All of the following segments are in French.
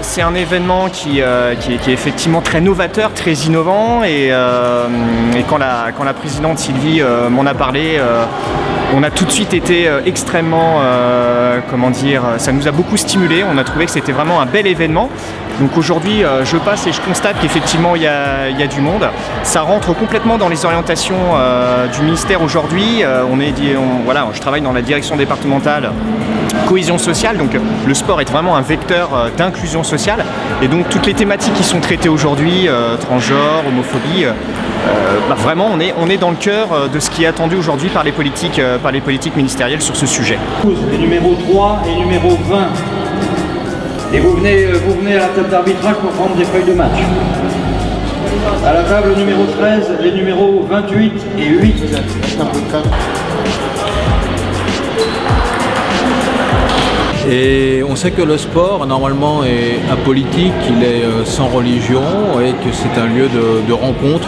C'est un événement qui est effectivement très novateur, très innovant et quand la présidente Sylvie m'en a parlé, on a tout de suite été extrêmement, ça nous a beaucoup stimulé, on a trouvé que c'était vraiment un bel événement. Donc aujourd'hui, je passe et je constate qu'effectivement il y a du monde. Ça rentre complètement dans les orientations du ministère aujourd'hui. Je travaille dans la direction départementale cohésion sociale, donc le sport est vraiment un vecteur d'inclusion sociale et donc toutes les thématiques qui sont traitées aujourd'hui, transgenre, homophobie, vraiment on est dans le cœur de ce qui est attendu aujourd'hui par les politiques ministérielles sur ce sujet. Les numéros 3 et numéro 20. Et vous venez à la table d'arbitrage pour prendre des feuilles de match. À la table numéro 13, les numéros 28 et 8. Et on sait que le sport, normalement, est apolitique, il est sans religion et que c'est un lieu de rencontre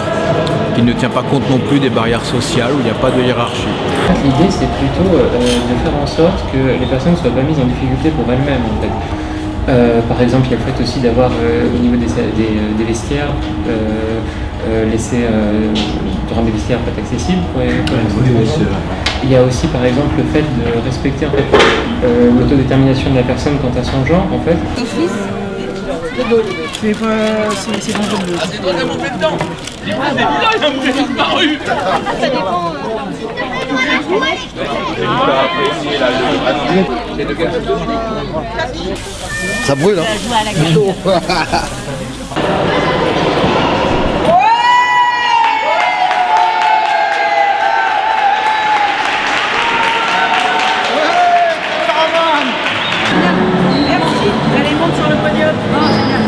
qui ne tient pas compte non plus des barrières sociales où il n'y a pas de hiérarchie. L'idée, c'est plutôt de faire en sorte que les personnes ne soient pas mises en difficulté pour elles-mêmes, en fait. Par exemple, il y a le fait aussi d'avoir au niveau des vestiaires, laisser rendre les vestiaires pas accessibles pour les Il y a aussi par exemple le fait de respecter en fait, l'autodétermination de la personne quant à son genre en fait. Mais c'est bon comme le. C'est totalement fait dedans. Il a disparu. Ça dépend. Ça brûle, hein. Merci. Allez, monte sur le podium. Oh, génial.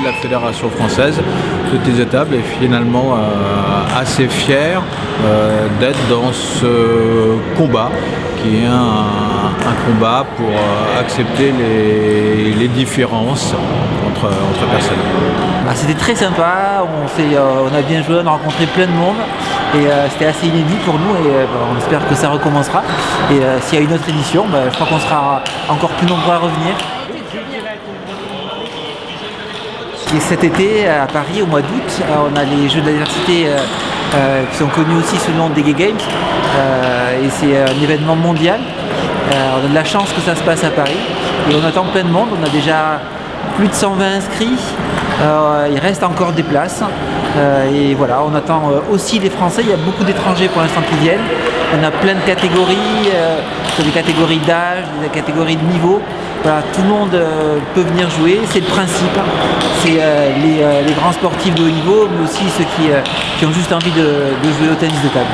La Fédération française, toutes les étapes, est finalement assez fière d'être dans ce combat qui est un combat pour accepter les différences entre personnes. C'était très sympa, on a bien joué, on a rencontré plein de monde et c'était assez inédit pour nous et on espère que ça recommencera. Et s'il y a une autre édition, je crois qu'on sera encore plus nombreux à revenir. Et cet été, à Paris, au mois d'août, on a les Jeux de la diversité qui sont connus aussi sous le nom des Gay Games. Et c'est un événement mondial. On a de la chance que ça se passe à Paris. Et on attend plein de monde. On a déjà plus de 120 inscrits. Il reste encore des places. Et voilà, on attend aussi les Français. Il y a beaucoup d'étrangers pour l'instant qui viennent. On a plein de catégories, des catégories d'âge, des catégories de niveau. Voilà, tout le monde peut venir jouer, c'est le principe. C'est les grands sportifs de haut niveau, mais aussi ceux qui ont juste envie de jouer au tennis de table.